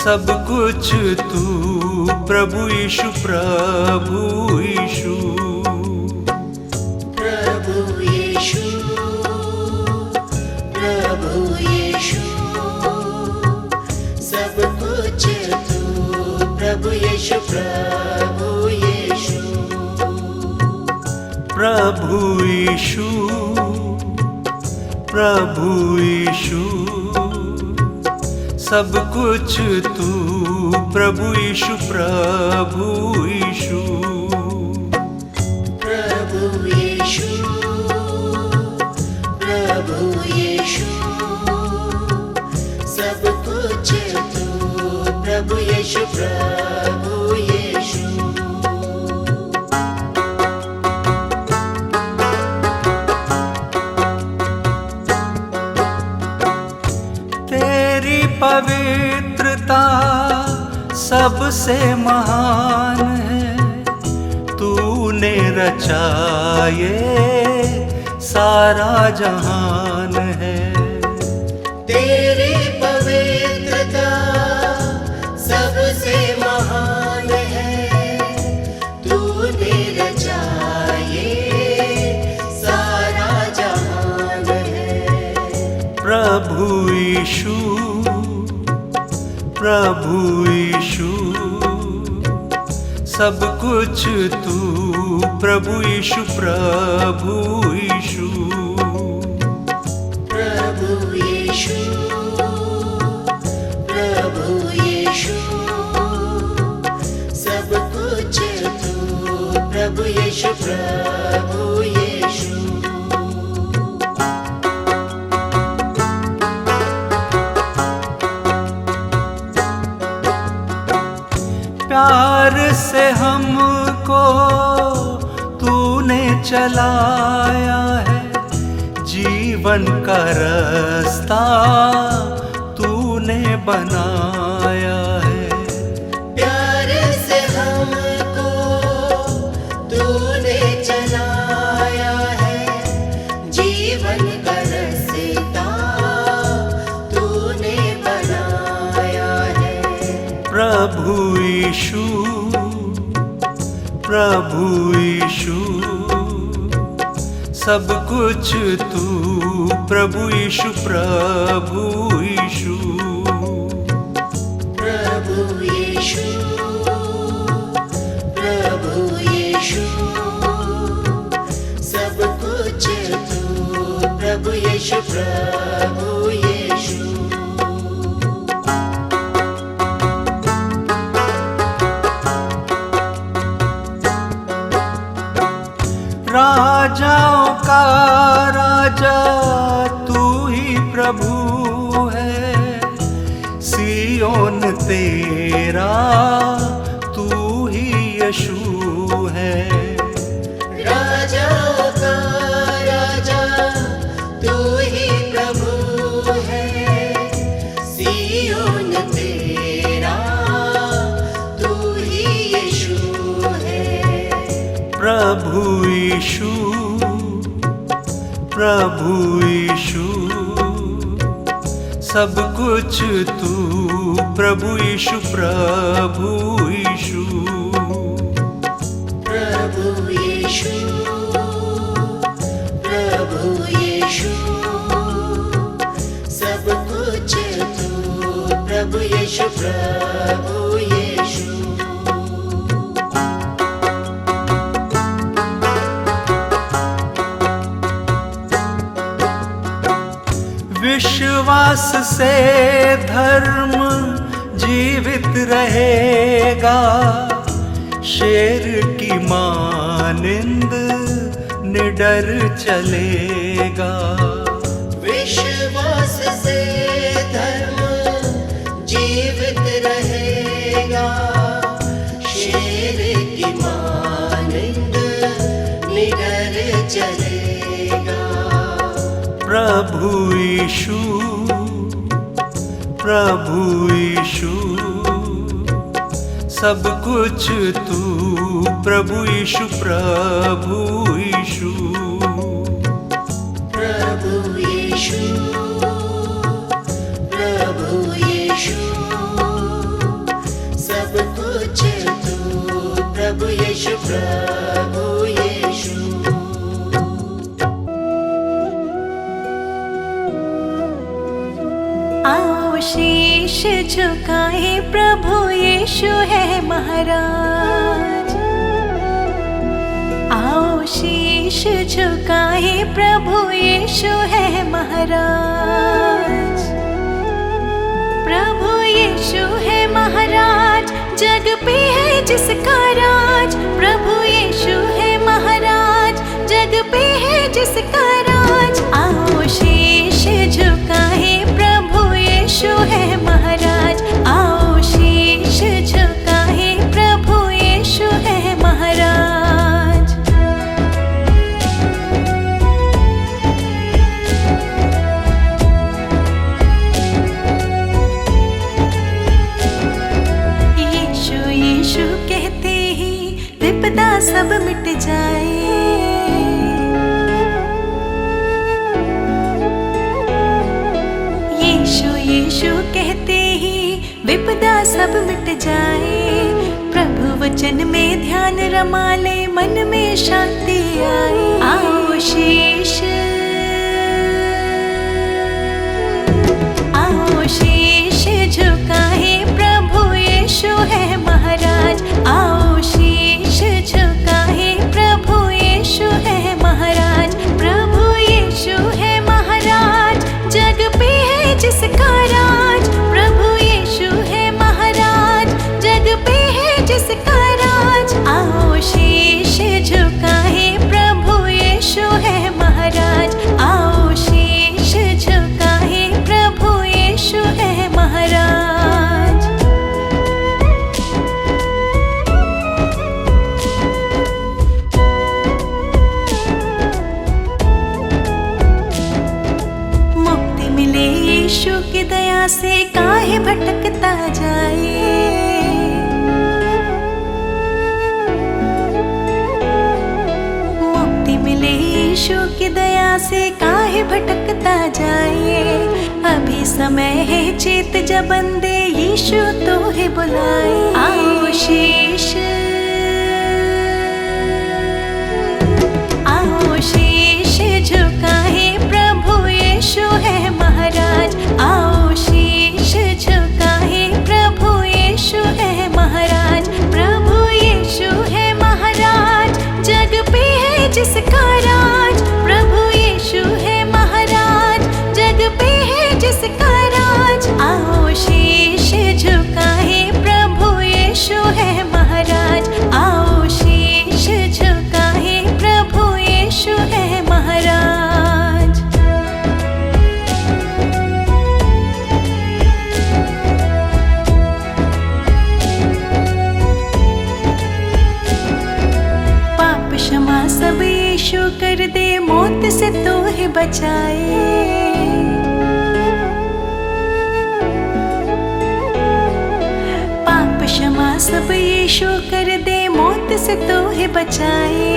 सब कुछ तू प्रभु यीशु, प्रभु यीशु, प्रभु यीशु, प्रभु यीशु, सब कुछ तू प्रभु यीशु, प्रभु यीशु, प्रभु यीशु, प्रभु यीशु, सब कुछ तू प्रभु यीशु, प्रभु यीशु, प्रभु यीशु, प्रभु यीशु, सब कुछ तू प्रभु यीशु, प्रभु यीशु, तेरी पवित्रता सबसे महान है, तूने रचा ये सारा जहान है। तेरी पवित्रता सबसे महान है, तूने रचा ये सारा जहान है। प्रभु यीशु, प्रभु यीशु, सब कुछ तू प्रभु यीशु, प्रभु यीशु, प्रभु यीशु, प्रभु यीशु, सब कुछ तू प्रभु यीशु, प्रभु यीशु, प्यार से हमको तूने चलाया है, जीवन का रास्ता तूने बनाया है। प्यार से हमको तूने चलाया है, जीवन का रास्ता तूने बनाया है। प्रभु यीशु, प्रभु यीशु, सब कुछ तू प्रभु यीशु, प्रभु यीशु, प्रभु यीशु, प्रभु यीशु, सब कुछ तू प्रभु यीशु, प्रभु यीशु, राजाओं का राजा तू ही प्रभु है, सियोन तेरा तू ही यीशु है। राजाओं का राजा तू ही प्रभु है, सियोन तेरा तू ही यीशु है। प्रभु यीशु, प्रभु यीशु, सब कुछ तू प्रभु यीशु, प्रभु यीशु, प्रभु यीशु, प्रभु यीशु, सब कुछ तू प्रभु यीशु, प्रभु यीशु, विश्वास से धर्म जीवित रहेगा, शेर की मानिंद निडर चलेगा। विश्वास से धर्म जीवित रहेगा, शेर की मानिंद निडर चलेगा। प्रभु यीशु, प्रभु यीशु, सब कुछ तू प्रभु यीशु, प्रभु यीशु, प्रभु यीशु, प्रभु यीशु, यीशु प्रभु यीशु। आओ शीश झुकाए, प्रभु यीशु है महाराज। आओ शीश झुकाए, प्रभु यीशु है महाराज। प्रभु यीशु है महाराज, जग पे है जिसका राज। प्रभु यीशु है महाराज, जग पे है जिसका राज। आओ शीश झुकाए, प्रभु यीशु है महाराज। आओ शीश झुकाए, प्रभु यीशु है महाराज। यीशु यीशु कहते ही विपदा सब मिट जाए। यीशु यीशु कहते ही विपदा सब मिट जाए। प्रभु वचन में ध्यान रमा ले, मन में शांति आए। आओ शीश, आओ शीश झुकाए, प्रभु यीशु है महाराज। आओ शीश झुकाए, प्रभु यीशु है महाराज। प्रभु यीशु है महाराज, जग पे है जिसका राज। प्रभु यीशु है महाराज, जग पे है जिसका राज। आओ शीश झुकाए, प्रभु यीशु है महाराज। आओ शीश झुकाए, प्रभु यीशु है महाराज। मुक्ति मिले यीशु की दया से, काहे भटकता जाए। मुक्ति मिले यीशु की दया से, काहे भटकता जाए। अभी समय है चेत जब बंदे, यीशु तो है बुलाए। आओ शीश, आओ शीश झुकाए, प्रभु यीशु है महाराज। आओ शीश झुकाए, प्रभु यीशु है महाराज। प्रभु यीशु है महाराज, जग पे है जिसका राज। प्रभु यीशु है महाराज, जग पे है जिसका राज। आओ शीश झुकाए, प्रभु यीशु है महाराज। आओ शीश झुकाए, प्रभु यीशु है महाराज। पाप क्षमा सब यीशु कर दे, मौत से तो है बचाए। पाप क्षमा सब यीशु कर दे, मौत से तो है बचाए।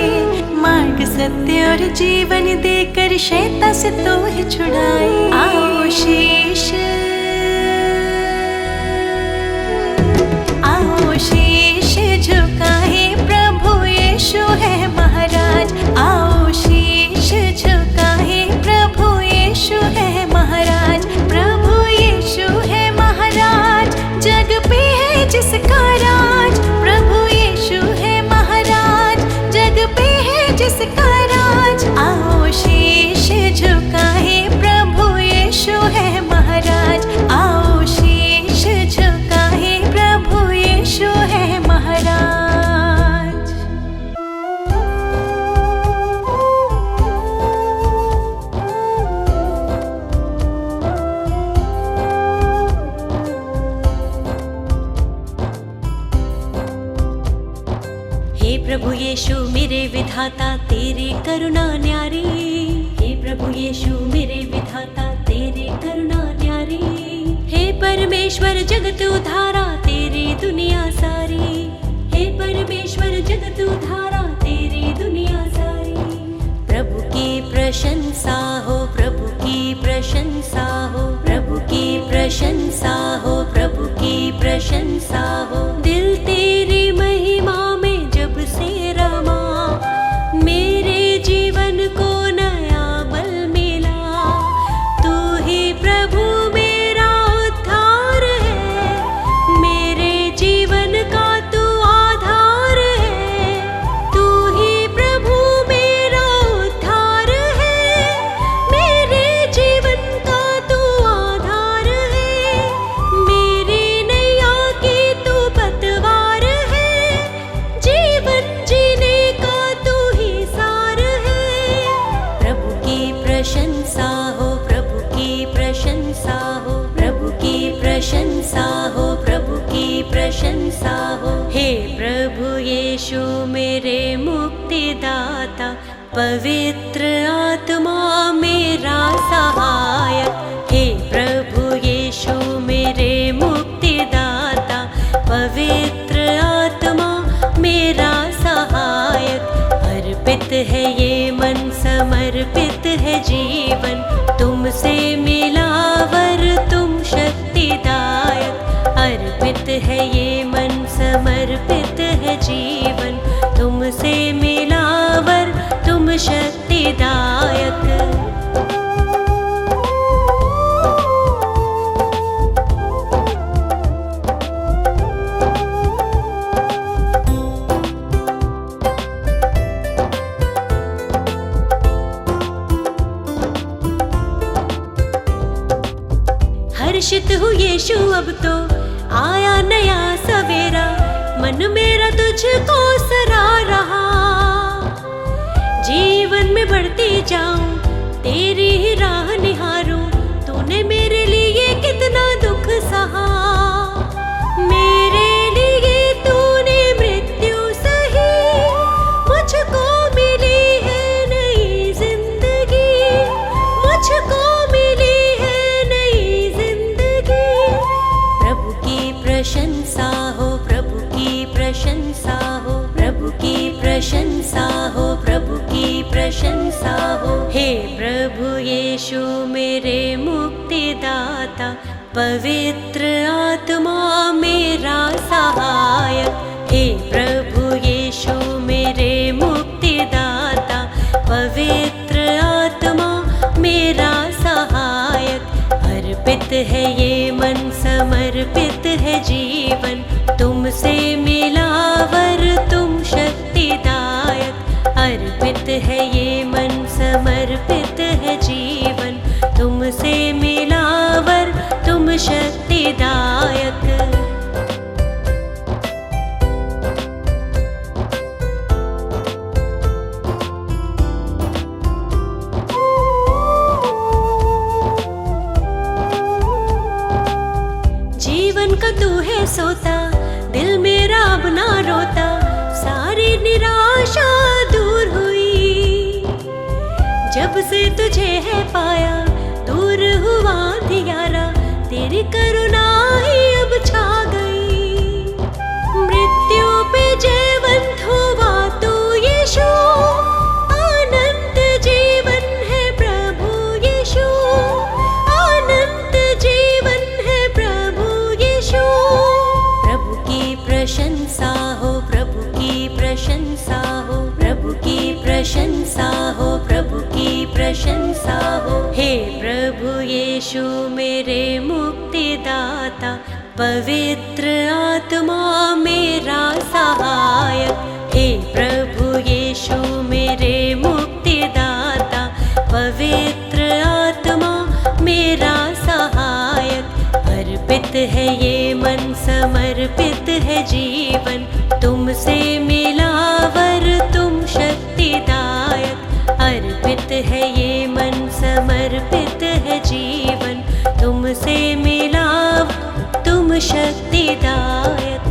मार्ग सत्य और जीवन देकर, शैतान से तो है छुड़ाए। आओ शीश, आओ शीश झुकाए, प्रभु यीशु है महाराज। आओ शीश झुकाए, प्रभु यीशु है महाराज। प्रभु यीशु है महाराज, जग पे है जिसका राज। प्रभु यीशु है महाराज, जग पे है जिसका राज। आओ शीश झुकाए, प्रभु यीशु है महाराज। आओ शीश झुकाए, प्रभु यीशु है महाराज। हे प्रभु यीशु मेरे विधाता, तेरी करुणा न्यारी। हे प्रभु यीशु मेरे विधाता, तेरी करुणा न्यारी। हे परमेश्वर जगत उधारा, तेरी दुनिया सारी। हे परमेश्वर जगत उधारा, तेरी दुनिया सारी। प्रभु की प्रशंसा हो, प्रभु की प्रशंसा हो, प्रभु की प्रशंसा हो, प्रभु की प्रशंसा हो। दिल तेरी महिमा में जब से यीशु मेरे मुक्तिदाता, पवित्र आत्मा मेरा सहायक। हे प्रभु यीशु मेरे मुक्तिदाता, पवित्र आत्मा मेरा सहायक। अर्पित है ये मन, समर्पित है जीवन, तुमसे मिला वर तुम शक्तिदायक। अर्पित है ये मन, समर्पित है जीवन, तुमसे मिला वर तुम शक्तिदायक। हर्षित हूँ यीशु, अब तो आया नया सवेरा, मन मेरा तुझको सरा रहा। जीवन में बढ़ती जाऊं, तेरी ही राह निहारूं, तूने मेरे लिए कितना दुख सहा। मेरे लिए तूने मृत्यु सही, मुझको मिली है नई जिंदगी, मुझको मिली है नई जिंदगी। प्रभु की प्रशंसा हो, प्रभु की प्रशंसा हो, प्रभु की प्रशंसा हो, प्रभु की प्रशंसा हो। हे प्रभु यीशु मेरे मुक्तिदाता, पवित्र आत्मा मेरा सहायक। हे प्रभु यीशु मेरे मुक्तिदाता, पवित्र आत्मा मेरा सहायक। अर्पित है ये मन, समर्पित है जीवन, तुमसे मिला वर तुम शक्तिदायक। अर्पित है ये मन, समर्पित है जीवन, तुमसे मिला वर तुम शक्तिदायक। जीवन का तू है सोता, दिल मेरा अब ना रोता, सारी निराशा दूर हुई। जब से तुझे है पाया, दूर हुआ अंधियारा, तेरी करुणा ही अब छा गई। मृत्यु पे जयवंत हुआ तू यीशु, अनंत जीवन है प्रभु यीशु, अनंत जीवन है प्रभु यीशु। प्रभु की प्रशंसा हो, प्रभु की प्रशंसा हो, प्रभु की प्रशंसा हो, प्रभु की प्रशंसा हो। हे प्रभु यीशु मेरे मुक्तिदाता, पवित्र आत्मा मेरा सहायक। हे प्रभु यीशु मेरे मुक्तिदाता, पवित्र आत्मा मेरा सहायक। अर्पित है ये मन, समर्पित है जीवन, तुमसे मिला वर तुम शक्तिदायक। अर्पित है ये मन, समर्पित है जीवन, तुमसे मिला तुम शक्तिदायक।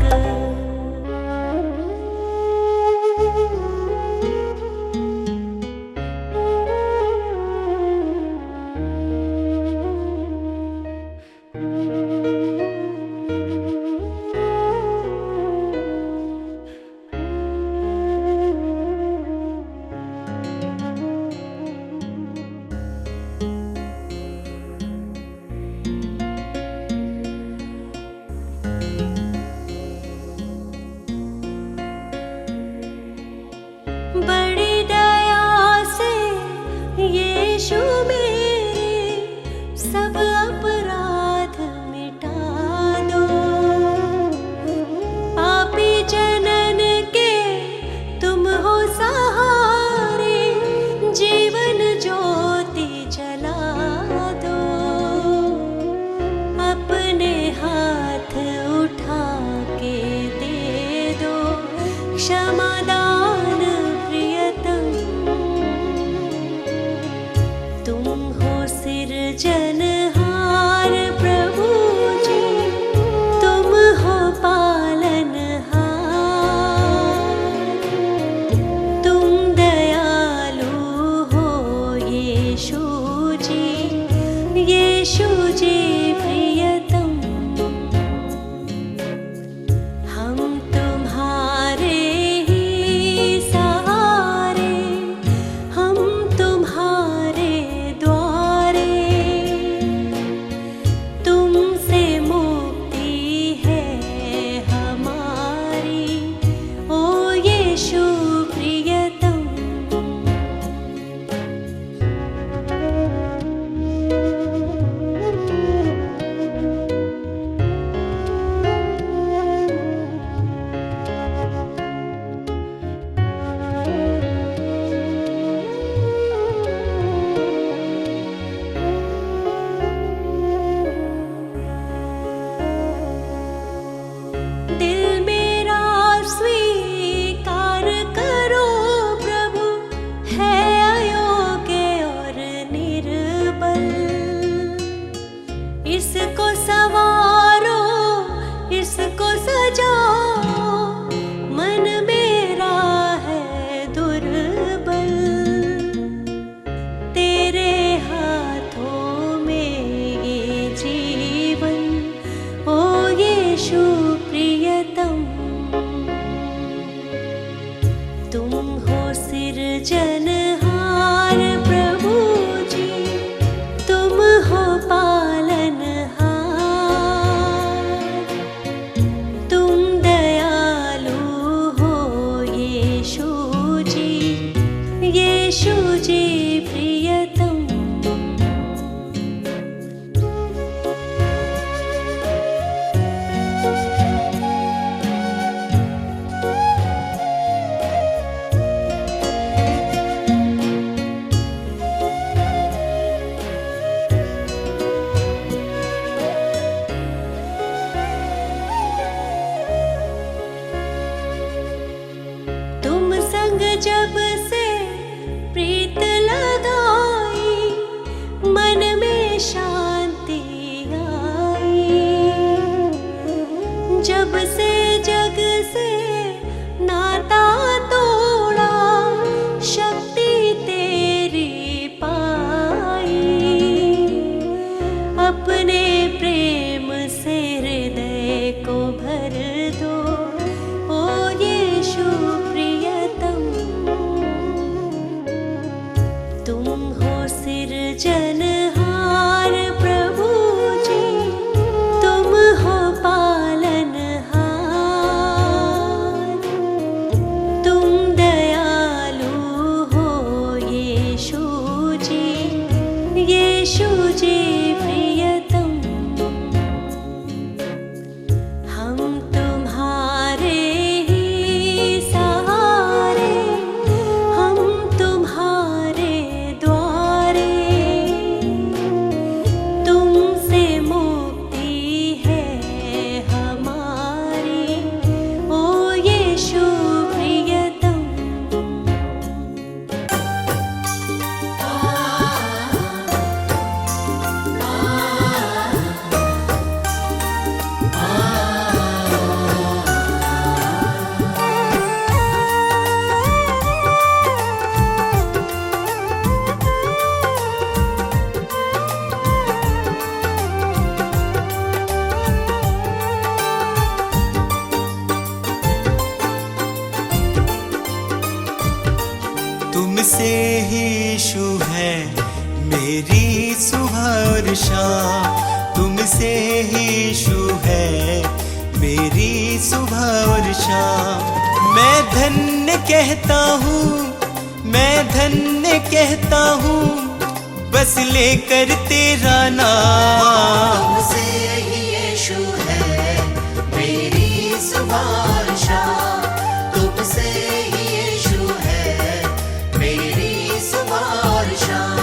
सृजनहार प्रभु जी, तुम हो पालनहार। तुम दयालु हो यीशु जी, यीशु जी प्रियतम। तुम संग जब से प्रीत लगाई, मन में शांति आई। जब से जग से नाता तोड़ा, शक्ति तेरी पाई। अपने प्रेम से हृदय को भर दो, ओ यीशु प्रियतम। तुम हो सृजनहार प्रभु जी, तुम हो पालनहार। तुम दयालु हो यीशु जी, यीशु जी प्रियतम। हम तुम्हारे ही सहारे, हम तुम्हारे द्वारे। तुमसे मुक्ति है हमारी, ओ यीशु प्रियतम। तुमसे ही यीशु है मेरी सुबह और शाम। तुमसे ही यीशु है मेरी सुबह और शाम। मैं धन्य कहता हूँ, मैं धन्य कहता हूँ, बस लेकर तेरा नाम। तुमसे ही यीशु है मेरी सुबह और शाम। तुमसे ही यीशु है मेरी सुबह और शाम।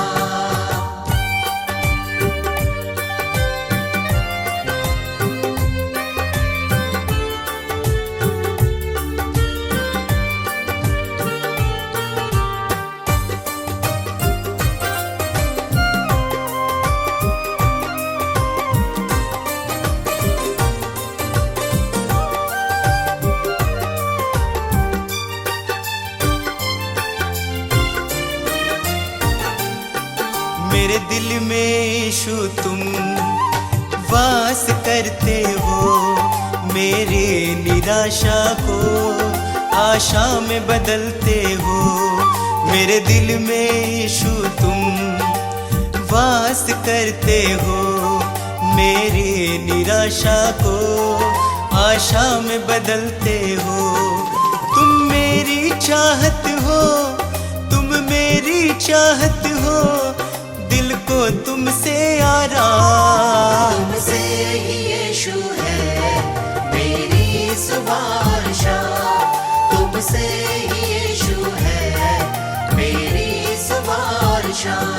मेरे दिल में यीशु तुम वास करते हो। मेरे निराशा को आशा में बदलते हो। मेरे दिल में यीशु तुम वास करते हो। मेरी निराशा को आशा में बदलते हो। तुम मेरी चाहत हो, तुम मेरी चाहत हो, दिल को तुमसे आराम। तुमसे ही यीशु है मेरी सुबह और शाम। तुमसे ही यीशु है मेरी सुबह और शाम।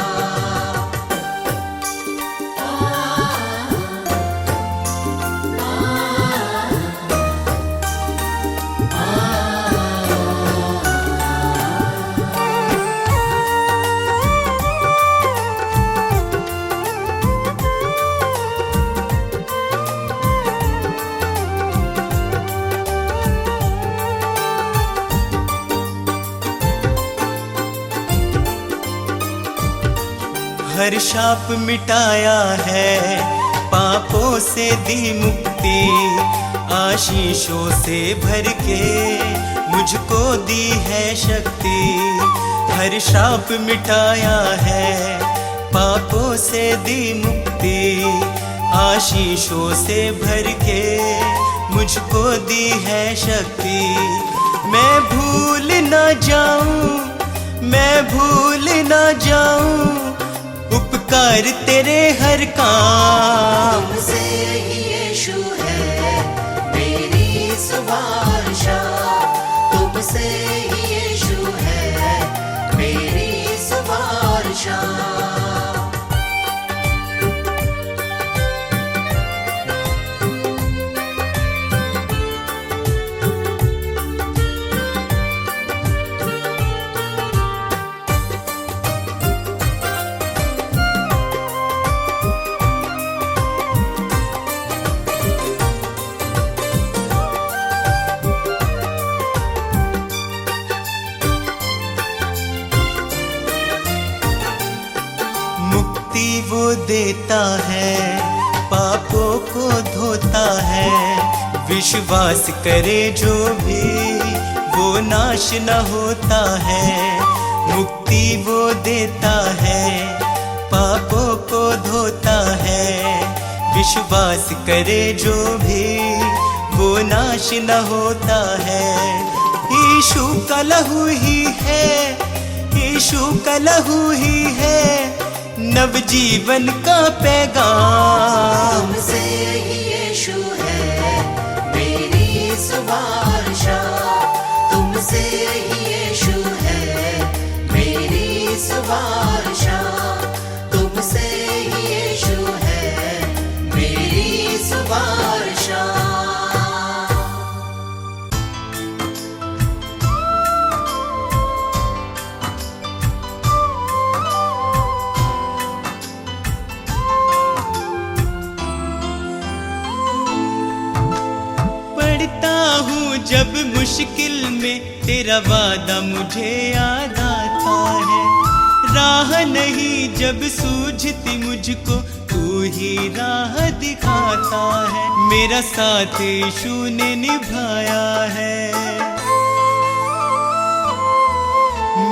हर शाप मिटाया है, पापों से दी मुक्ति, आशीषों से भर के मुझको दी है शक्ति। हर श्राप मिटाया है, पापों से दी मुक्ति, आशीषों से भर के मुझको दी है शक्ति। मैं भूल ना जाऊं, मैं भूल ना जाऊं उपकार तेरे हर काम। तुमसे ही यीशु है मेरी सुवारशा, तुमसे ही यीशु है मेरी सुवारशा। वो देता है, पापों को धोता है, विश्वास करे जो भी वो नाश न होता है। मुक्ति वो देता है, पापों को धोता है, विश्वास करे जो भी वो नाश न होता है। यीशु का लहू ही है, यीशु का लहू ही है नव जीवन का पैगाम। तुमसे ही यीशु है मेरी सुवारशा, तुमसे ही यीशु है मेरी सुवारशा, तुमसे ही यीशु है मेरी सुवारशा। जब मुश्किल में तेरा वादा मुझे याद आता है, राह नहीं जब सूझती मुझको तू ही राह दिखाता है। मेरा साथ यीशु ने निभाया है,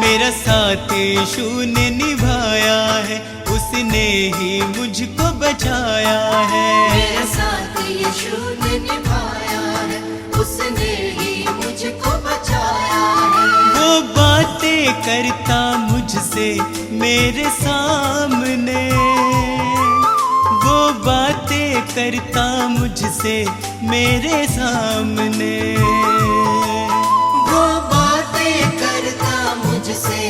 मेरा साथ यीशु ने निभाया है, उसने ही मुझको बचाया है। मेरा साथ यीशु ने निभाया है, उसने ही मुझको बचाया है। वो बातें करता मुझसे मेरे सामने, वो बातें करता मुझसे मेरे सामने, वो बातें करता मुझसे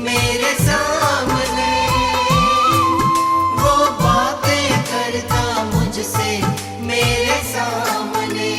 मेरे सामने, वो बातें करता मुझसे मेरे सामने।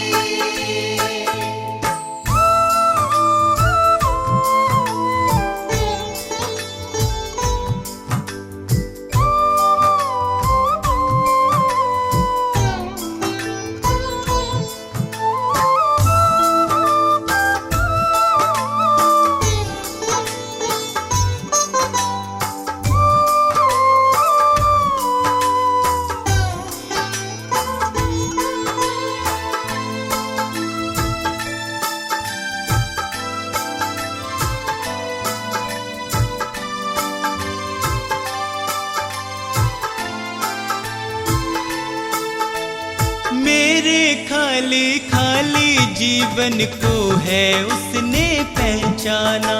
मेरे खाली खाली जीवन को है उसने पहचाना,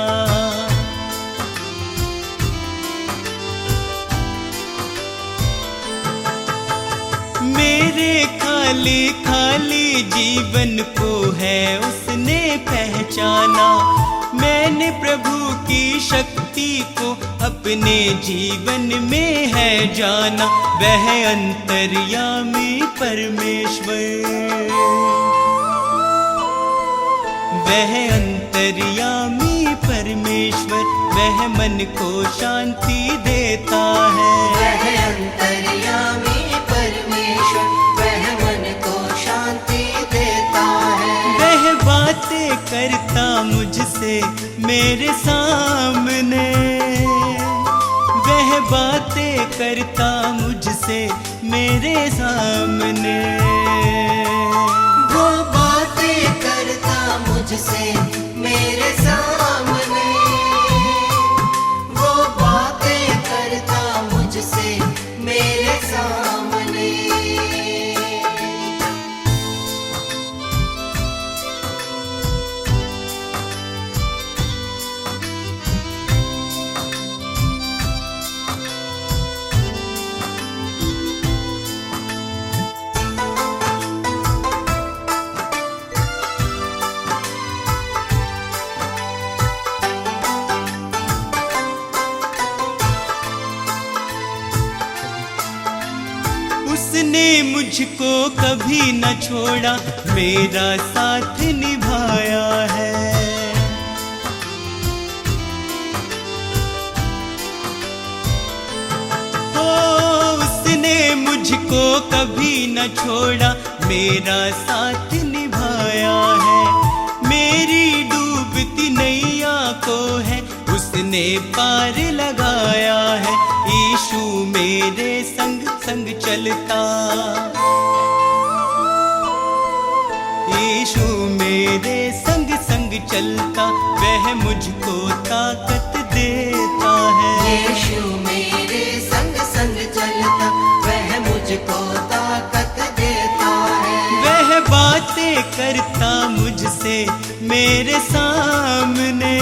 मेरे खाली खाली जीवन को है उसने पहचाना। मैंने प्रभु की शक्ति को अपने जीवन में है जाना, वह अंतर्यामी परमेश्वर, वह अंतर्यामी परमेश्वर, वह मन को शांति देता है। वह अंतर्यामी परमेश्वर, वह मन को शांति देता है। वह बातें करता मुझसे मेरे सामने, वह बातें करता मुझसे मेरे सामने, वो बातें करता मुझसे मेरे सामने, उसने मुझको कभी न छोड़ा, मेरा साथ निभाया है। उसने मुझको कभी न छोड़ा, मेरा साथ निभाया है। मेरी डूबती नैया को है उसने पार लगाया है। यीशु मेरे संग संग चलता, यीशु मेरे संग संग चलता, वह मुझको ताकत देता है। यीशु मेरे संग संग चलता, वह मुझको ताकत देता है। वह बातें करता मुझसे मेरे सामने,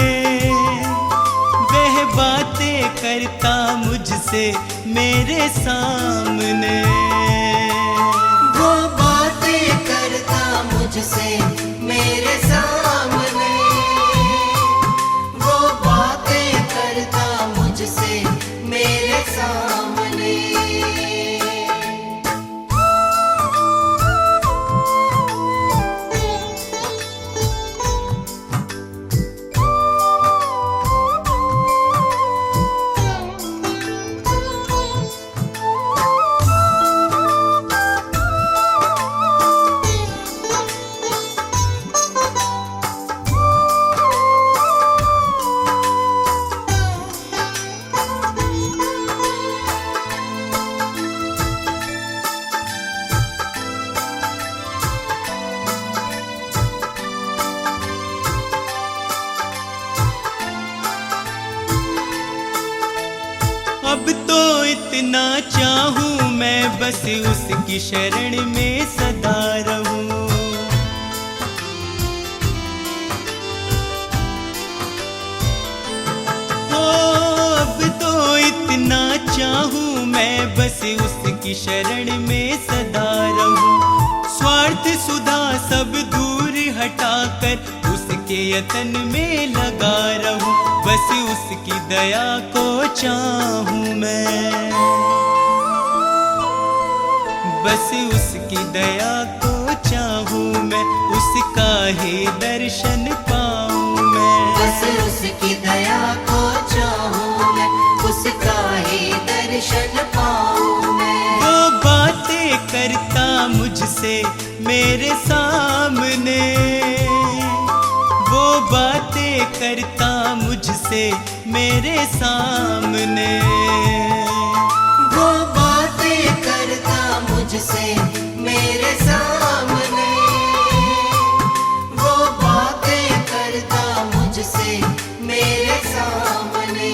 वह बातें करता मुझसे मेरे सामने। वो बातें करता मुझसे मेरे सामने, वो बातें करता मुझसे मेरे सामने। अब तो इतना चाहूं मैं, बस उसकी शरण में सदा रहूं। अब तो इतना चाहूं मैं, बस उसकी शरण में सदा रहूं। स्वार्थ सुधा सब दूर हटाकर उसके यतन में लगा रहूं। बस उसकी दया को चाहूं मैं, बस उसकी दया को चाहूं मैं, उसका ही दर्शन पाऊं मैं। बस उसकी दया को चाहूं मैं, उसका ही दर्शन पाऊं मैं। वो बातें करता मुझसे मेरे सामने, वो बातें करता मुझसे मेरे सामने। वो बातें करता मुझसे मेरे सामने, वो बातें करता मुझसे मेरे सामने।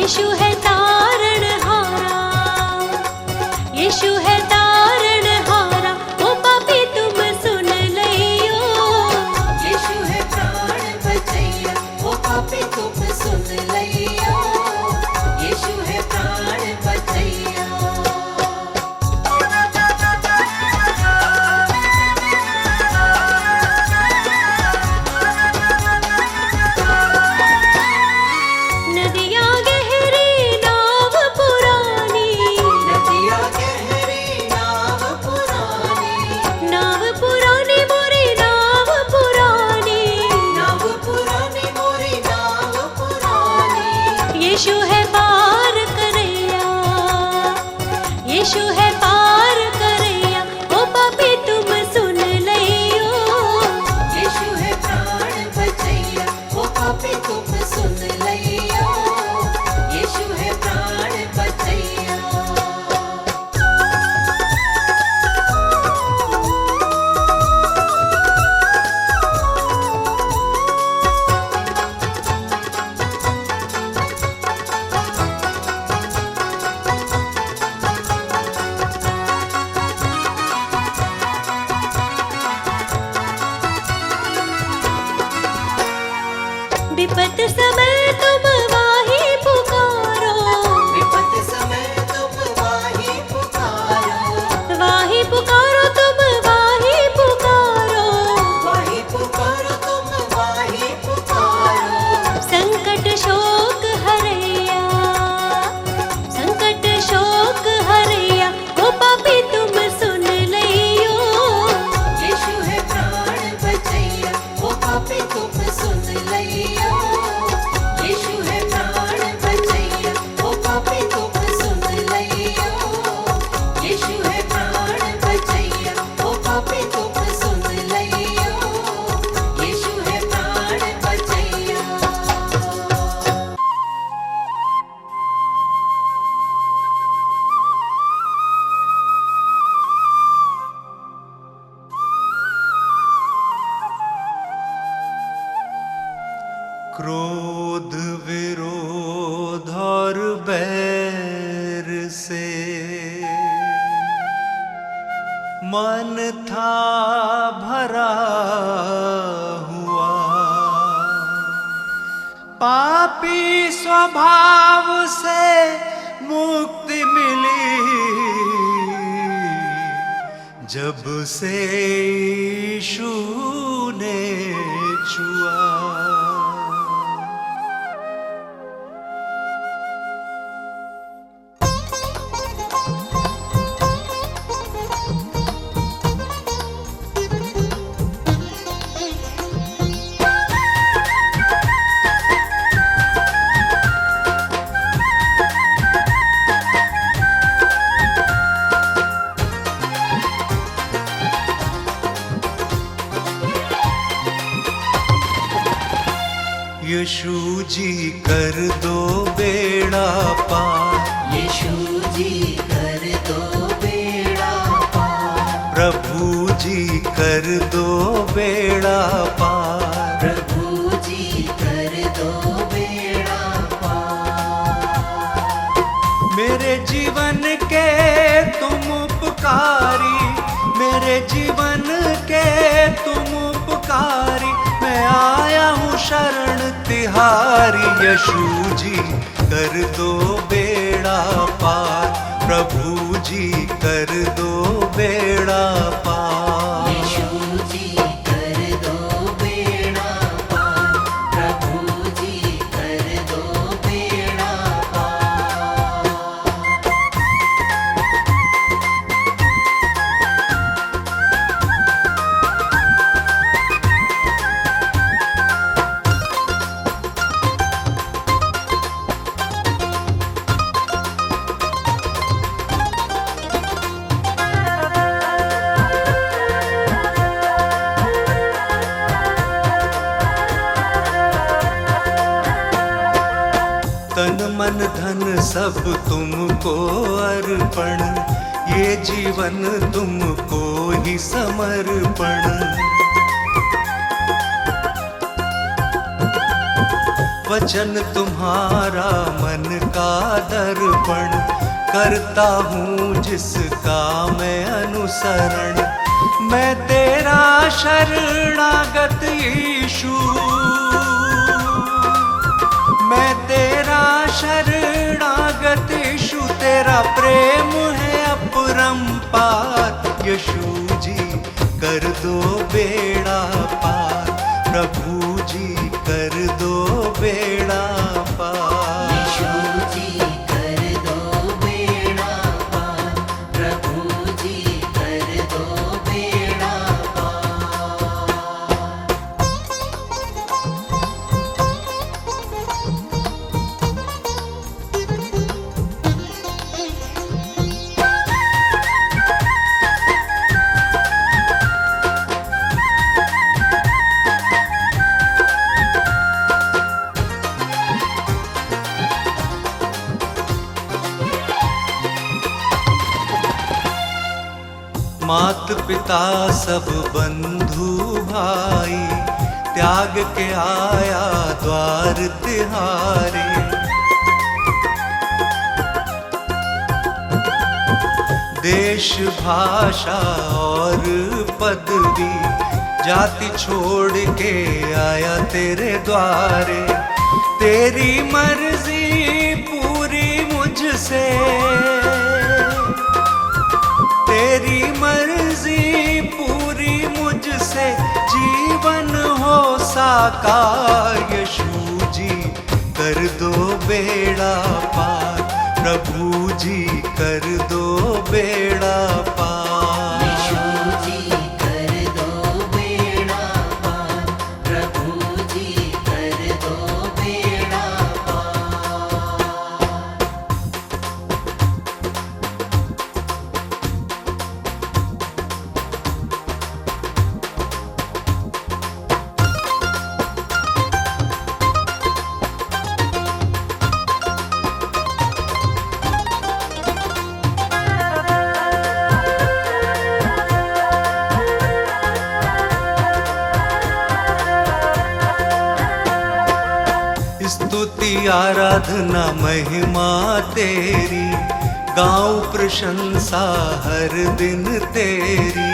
यीशु है तारणहारा, यीशु है तारणहारा, ओ पापी तुम सुन लियो। यीशु है प्राण बचैया, ओ पापी तुम सुन लियो। यीशु है प्राण बचैया। नदियाँ गहरी नाव पुरानी, नदिया गहरी नाव पुरानी, नाव पुरानी मोरी नाव पुरानी, नाव पुरानी मोरी नाव पुरानी। यीशु है पार करैया, यीशु है पार करैया, ओ पापी तुम सुन लियो। यीशु है प्राण बचैया, ओ पापी तुम सुन लियो। यीशु है प्राण बचैया। विपत समय तुम वाही पुकारो, विपत समय तुम वाही पुकारो, वाही पुकारो तुम वाही पुकारो, वाही पुकारो तुम वाही पुकारो। संकट शोक हरैया, संकट शोक हरैया, ओ पापी तुम सुन लियो। यीशु है प्राण बचैया, ओ पापी तुम सुन लियो। यीशु है प्राण बचैया, ओ पापी तुम सुन लियो। यीशु है प्राण बचैया, ओ पापी तुम सुन लियो। यीशु है प्राण बचैया। क्रोध विरोध और बैर से मन था भरा हुआ, पापी स्वभाव से मुक्ति मिली जब से यीशु ने छुआ। यीशु जी कर दो बेड़ा पार, यीशु जी कर दो बेड़ा पार। प्रभु जी कर दो बेड़ा पार, प्रभु जी कर दो बेड़ा पार। मेरे जीवन के तुम उपकारी, मेरे जीवन के तुम उपकारी, मैं आया हूँ शरण तिहारी। यीशु जी कर दो बेड़ा पार, प्रभु जी कर दो बेड़ा पार। यीशु जी कर दो बेड़ा पार। प्रभु जी कर दो बेड़ा पार। तन मन धन सब तुमको अर्पण, ये जीवन तुमको ही समर्पण। वचन तुम्हारा मैं मन का दर्पण, करता हूँ जिसका मैं अनुसरण। मैं तेरा शरणागत यीशु, मैं तेरा शरणागत यीशु, तेरा प्रेम है अपरंपार। यीशु जी कर दो बेड़ा पार, प्रभु जी कर दो बेड़ा पार। यीशु जी कर दो बेड़ा पार, प्रभु जी कर दो बेड़ा पार। मात पिता सब बंधु भाई, त्याग के आया द्वार तिहारे। देश भाषा और पदवी, जाति छोड़ के आया तेरे द्वारे। तेरी मर्जी पूरी मुझसे, तेरी मर्जी पूरी मुझसे, जीवन हो साकार। यीशु जी कर दो बेड़ा पार, प्रभु जी कर दो बेड़ा पार। यीशु जी कर दो बेड़ा पार, प्रभु जी कर दो बेड़ा पार। स्तुति आराधना महिमा तेरी, गाऊं प्रशंसा हर दिन तेरी।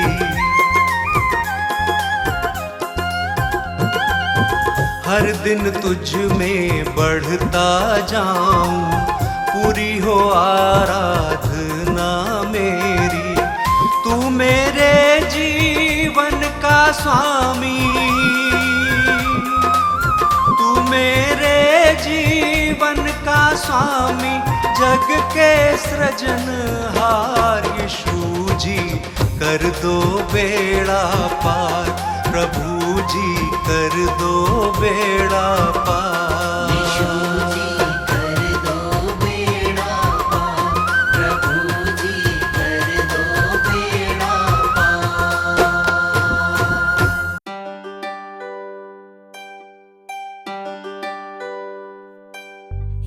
हर दिन तुझ में बढ़ता जाऊं, पूरी हो आराधना मेरी। तू मेरे जीवन का स्वामी, तू मेरे जीवन का स्वामी, जग के सृजनहार। यीशु जी कर दो बेड़ा पार, प्रभु जी कर दो बेड़ा पार। यीशु जी कर दो बेड़ा पार, प्रभु जी कर दो बेड़ा पार।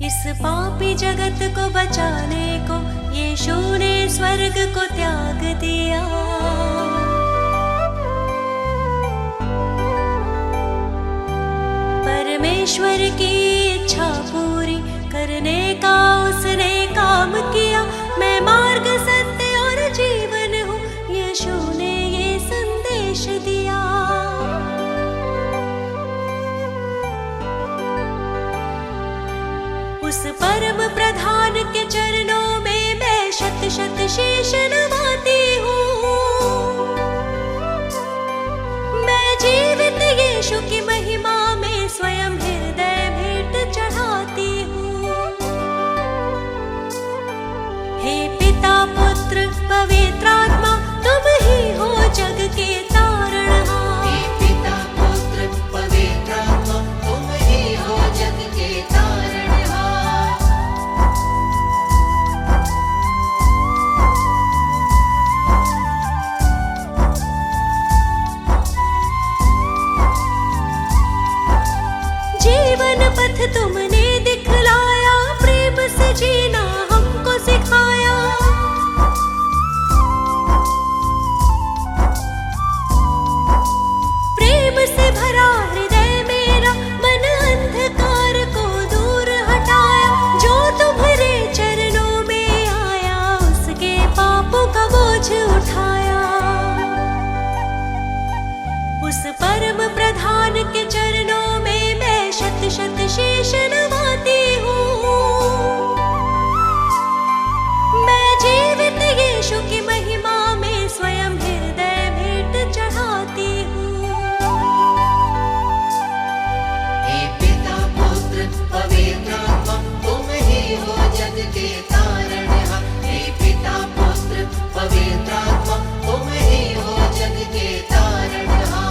इस पापी जगत को बचाने को यीशु ने स्वर्ग को त्याग दिया। परमेश्वर की इच्छा पूरी करने का उसने काम किया। मैं मार्ग सत्य और जीवन हूँ, यीशु ने ये संदेश दिया। उस परम प्रधान के चरणों में मैं शत शत शीश नवाती हूँ। मैं जीवित यीशु की महिमा में स्वयं हृदय भेंट चढ़ाती हूँ। हे पिता पुत्र पवित्र आत्मा, तुम ही हो जग के तारणहार। हे पिता पुत्र पवित्र आत्मा, तुम ही हो जग के तारणहार। जीवन पथ तुमने दिखलाया, प्रेम से जीना हमको सिखाया। के तारणहार। हे पिता पुत्र पवित्र आत्मा तुम ही हो जग के तारणहार।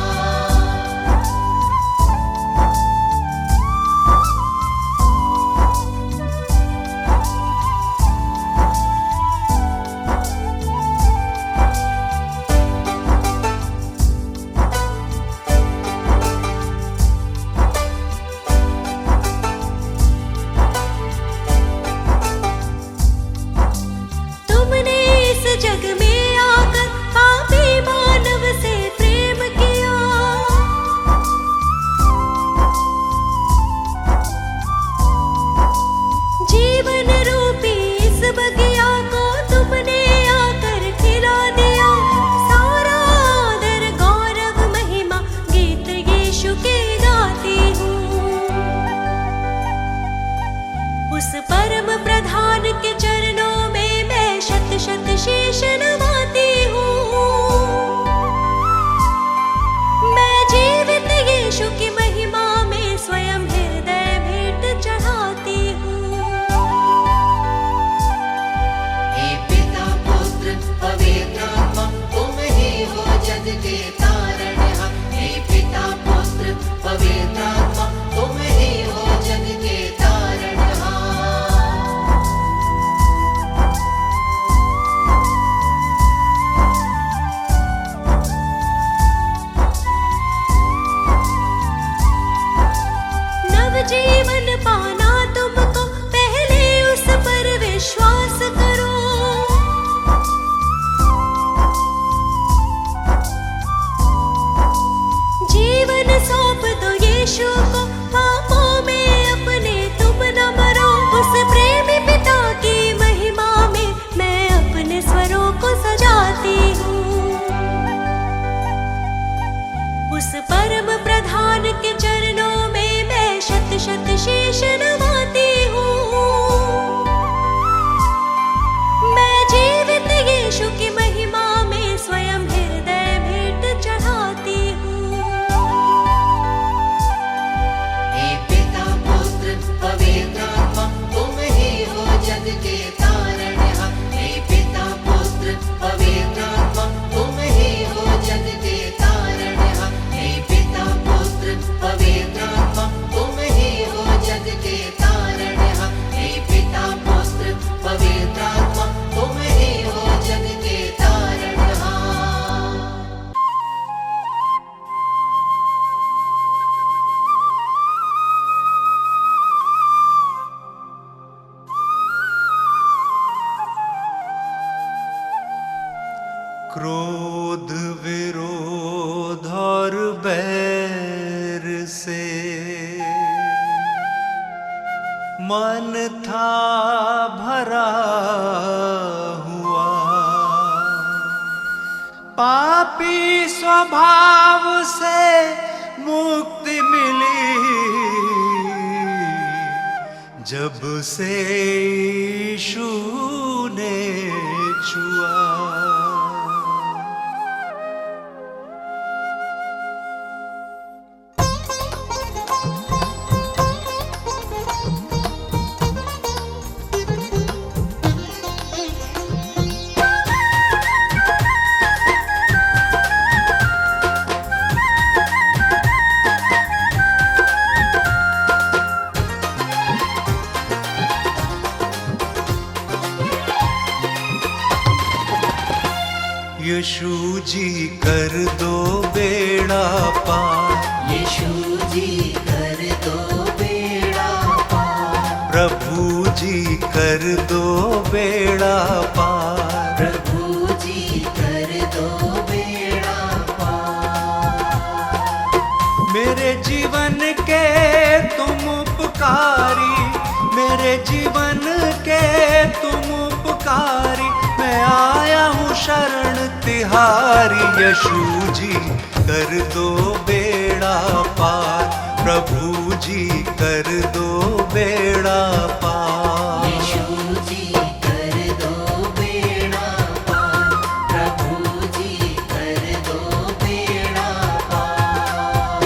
तुमने इस जग में आकर पापी मानव से प्रेम किया। जीवन रूपी इस बगिया को तुमने आकर खिला दिया। सारा आदर गौरव महिमा गीत यीशु के गाती हूँ। उस परम प्रधान के चरणों में मैं शत शत शीश नवाती हूँ। मैं जीवित यीशु की महिमा में स्वयं हृदय भेंट चढ़ाती हूँ। हे पिता पुत्र पवित्र आत्मा तुम ही हो जग के तारणहार। हे पिता पुत्र पवित्र आत्मा तुम ही हो जग के तारणहार। नव जीवन पाना तुमको पहले उस पर विश्वास करो। जीवन सौंप दो यीशु को, पापों में अपने तुम न मरो। उस प्रेमी पिता की महिमा में मैं अपने स्वरों को सजाती हूँ। उस परम प्रधान के चरणों में मैं शत शत शीश नवाती हूँ। मैं जीवित यीशु की महिमा में स्वयं हृदय भेंट चढ़ाती हूँ। हे पिता पुत्र पवित्र आत्मा तुम ही हो जग के तारणहार। हे पिता पुत्र पवित्र आत्मा तुम ही हो जग के तारणहार। हे पिता पुत्र पवित्र आत्मा तुम ही हो जग के तारणहार। हे पिता पुत्र पवित्र आत्मा तुम ही हो जग के तारणहार। क्रोध विरोध और बैर से मन था भरा हुआ। पापी स्वभाव से मुक्ति मिली जब से यीशु ने छुआ। यीशु जी कर दो बेड़ा पार। यीशु जी कर दो बेड़ा पार। प्रभु जी कर दो बेड़ा पार। प्रभु जी कर दो बेड़ा पार। मेरे जीवन के तुम उपकारी, मेरे जीवन के तुम उपकारी। मैं आया हूँ शरण तिहारी। यीशु जी कर दो बेड़ा पार। प्रभु जी कर दो बेड़ा पार। यीशु जी कर दो बेड़ा पार। प्रभु जी कर दो बेड़ा पार।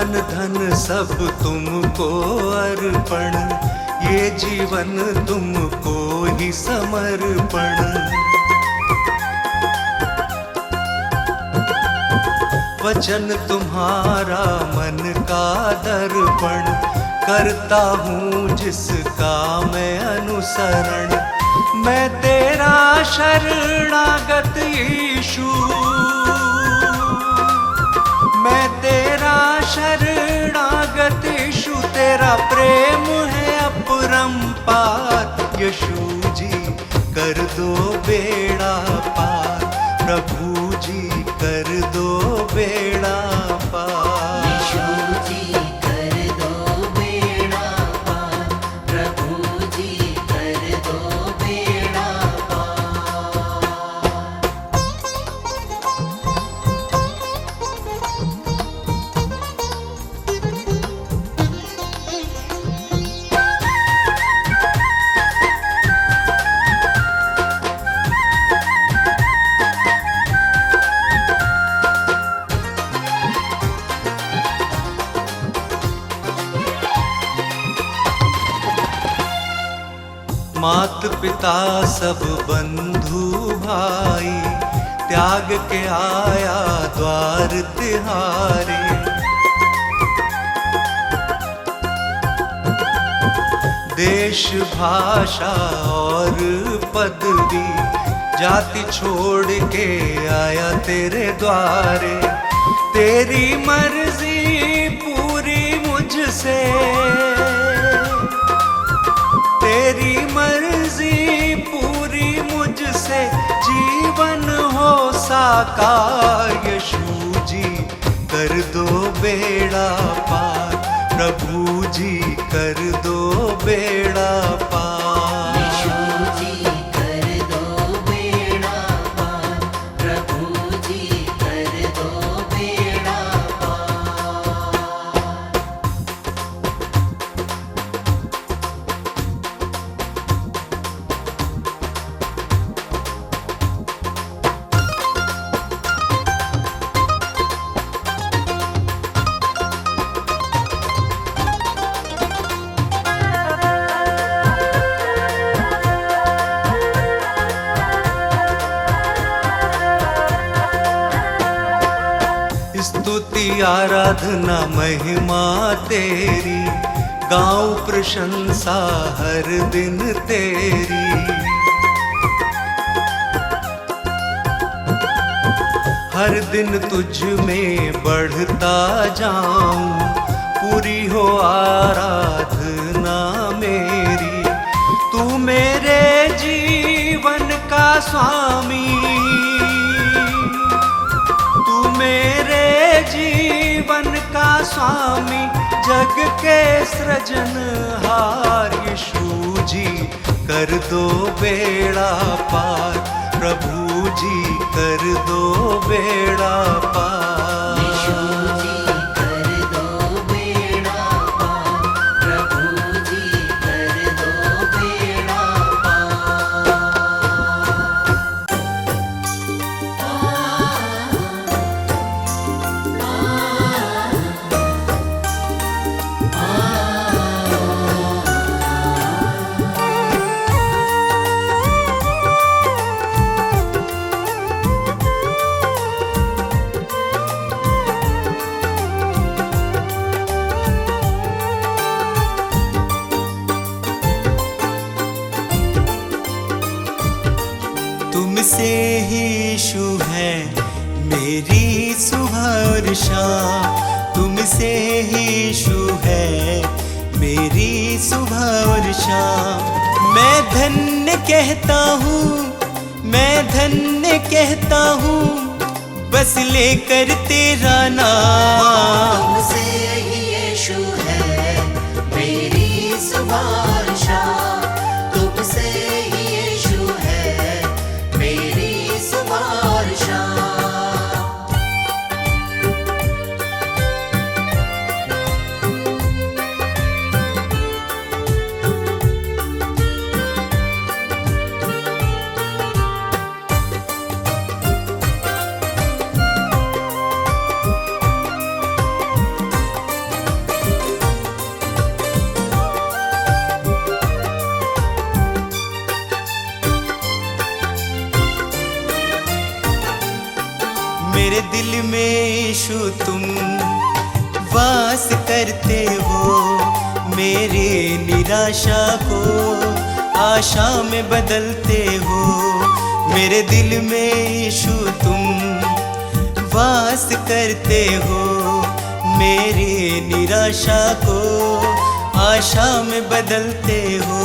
मन धन सब तुमको अर्पण, ये जीवन तुमको ही समर्पण। वचन तुम्हारा मन का दर्पण, करता हूँ जिसका मैं अनुसरण। मैं तेरा शरणागत यीशु, मैं तेरा शरणागत यीशु, तेरा प्रेम है अपरंपार। यीशु जी कर दो बेड़ा पार, प्रभु जी कर दो बेड़ा पार। यीशु जी कर दो बेड़ा पार, प्रभु जी कर दो बेड़ा पार। मात पिता सब बंधु भाई, त्याग के आया द्वार तिहारे। देश भाषा और पदवी, जाति छोड़ के आया तेरे द्वारे। तेरी मर्जी पूरी मुझसे, तेरी मर्जी पूरी मुझसे, जीवन हो साकार। यीशु जी कर दो बेड़ा पार, प्रभु जी कर दो बेड़ा पार। यीशु जी कर दो बेड़ा पार, प्रभु जी कर दो बेड़ा पार। स्तुति आराधना महिमा तेरी, गाऊं प्रशंसा हर दिन तेरी। हर दिन तुझ में बढ़ता जाऊं, पूरी हो आराधना मेरी। तू मेरे जीवन का स्वामी, तू मेरे जीवन का स्वामी, जग के सृजनहार। यीशु जी कर दो बेड़ा पार, प्रभु जी कर दो बेड़ा पार। यीशु जी कर दो बेड़ा पार, प्रभु जी कर दो बेड़ा पार। तुमसे ही यीशु है मेरी सुबह और शाम, तुमसे ही यीशु है मेरी सुबह और शाम। मैं धन्य कहता हूँ, मैं धन्य कहता हूँ, बस लेकर तेरा नाम। तुमसे ही यीशु है मेरी सुबह और शाम, तुमसे ही यीशु है मेरी सुबह और शाम। मेरे दिल में यीशु तुम वास करते हो, मेरी निराशा को आशा में बदलते हो। मेरे दिल में यीशु तुम वास करते हो, मेरी निराशा को आशा में बदलते हो।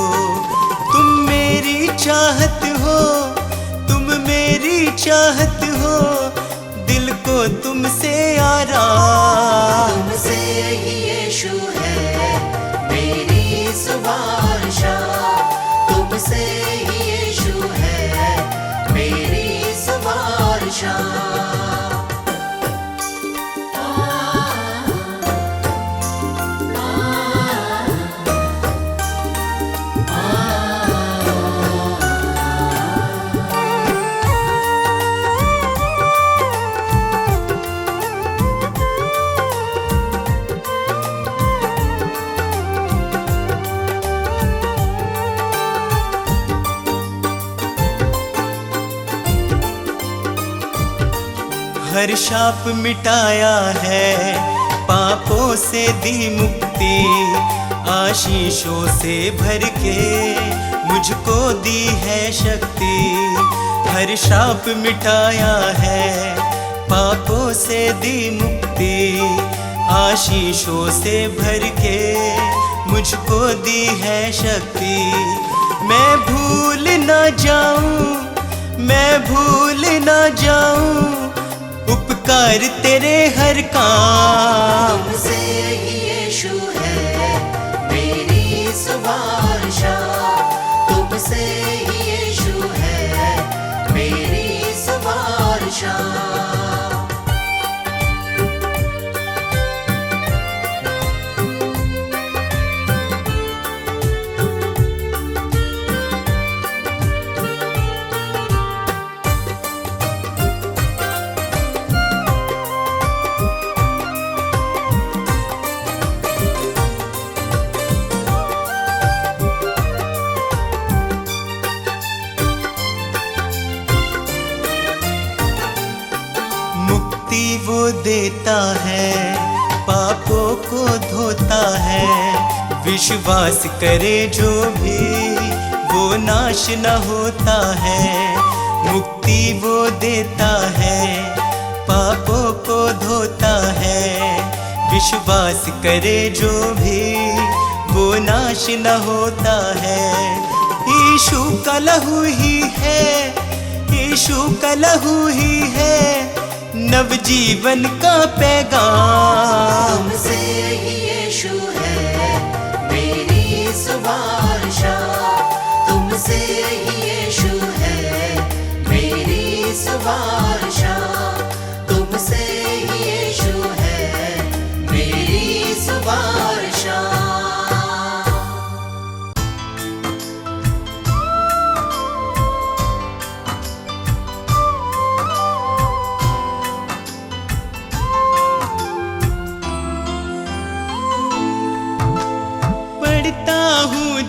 तुम मेरी चाहत हो, तुम मेरी चाहत हो, दिल को तुमसे आराम। तुमसे ही यीशु है मेरी सुवारशा, तुमसे ही यीशु है मेरी सुवारशा। हर शाप मिटाया है, पापों से दी मुक्ति, आशीषों से भर के मुझको दी है शक्ति। हर शाप मिटाया है, पापों से दी मुक्ति, आशीषों से भर के मुझको दी है शक्ति। मैं भूल ना जाऊं, मैं भूल ना जाऊं उपकार तेरे हर काम। तुमसे ही यीशु है मेरी सुवारशा, तुमसे ही यीशु है मेरी सुवारशा। वो देता है, पापों को धोता है, विश्वास करे जो भी वो नाश न होता है। मुक्ति वो देता है, पापों को धोता है, विश्वास करे जो भी वो नाश न होता है। यीशु का लहू ही है, यीशु का लहू ही है नवजीवन का पैगाम। तुमसे ही यीशु है मेरी सुवारशा, तुमसे ही यीशु है मेरी सुवारशा, तुमसे ही यीशु है मेरी सुवारशा।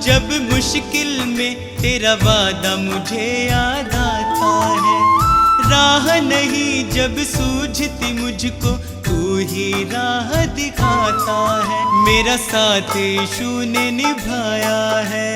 जब मुश्किल में तेरा वादा मुझे याद आता है, राह नहीं जब सूझती मुझको तू ही राह दिखाता है। मेरा साथ यीशु ने निभाया है,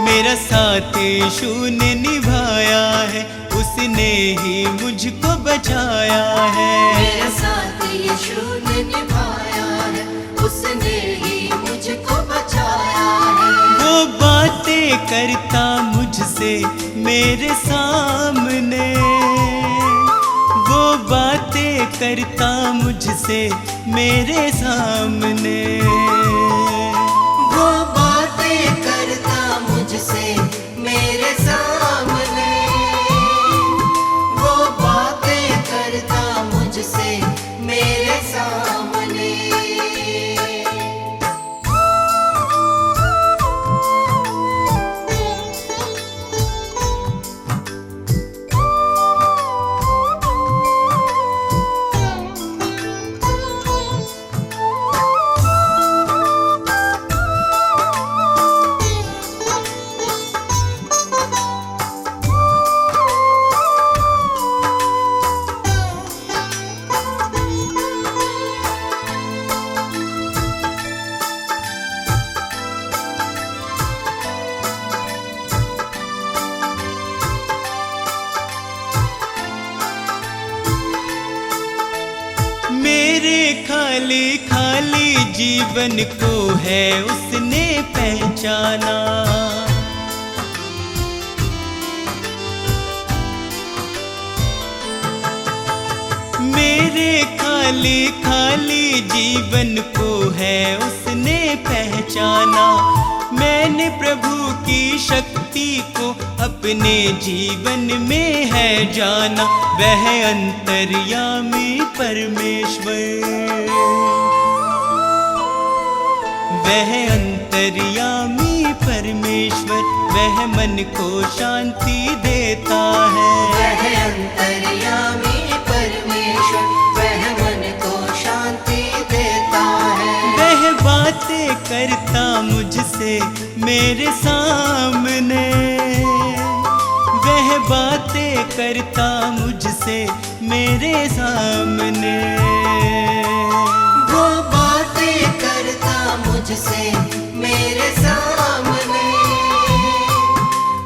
मेरा साथ यीशु ने निभाया है, उसने ही मुझको बचाया है। मेरा साथ यीशु ने निभाया है, उसने ही मुझको बचाया है। वो बातें करता मुझसे मेरे सामने, वो बातें करता मुझसे मेरे सामने, वो बातें करता मुझसे मेरे सामने, वो बातें करता मुझसे मेरे सामने। खाली खाली जीवन को है उसने पहचाना। मेरे खाली खाली जीवन को है उसने पहचाना। मैंने प्रभु की शक्ति को अपने जीवन में है जाना। वह अंतर्यामी परमेश्वर, वह अंतर्यामी परमेश्वर, वह मन को शांति देता है। वह अंतर्यामी परमेश्वर, वह मन को शांति देता है। वह बातें करता मुझसे मेरे सामने, वह बातें करता मुझसे मेरे सामने। वो बातें करता मुझसे मेरे सामने,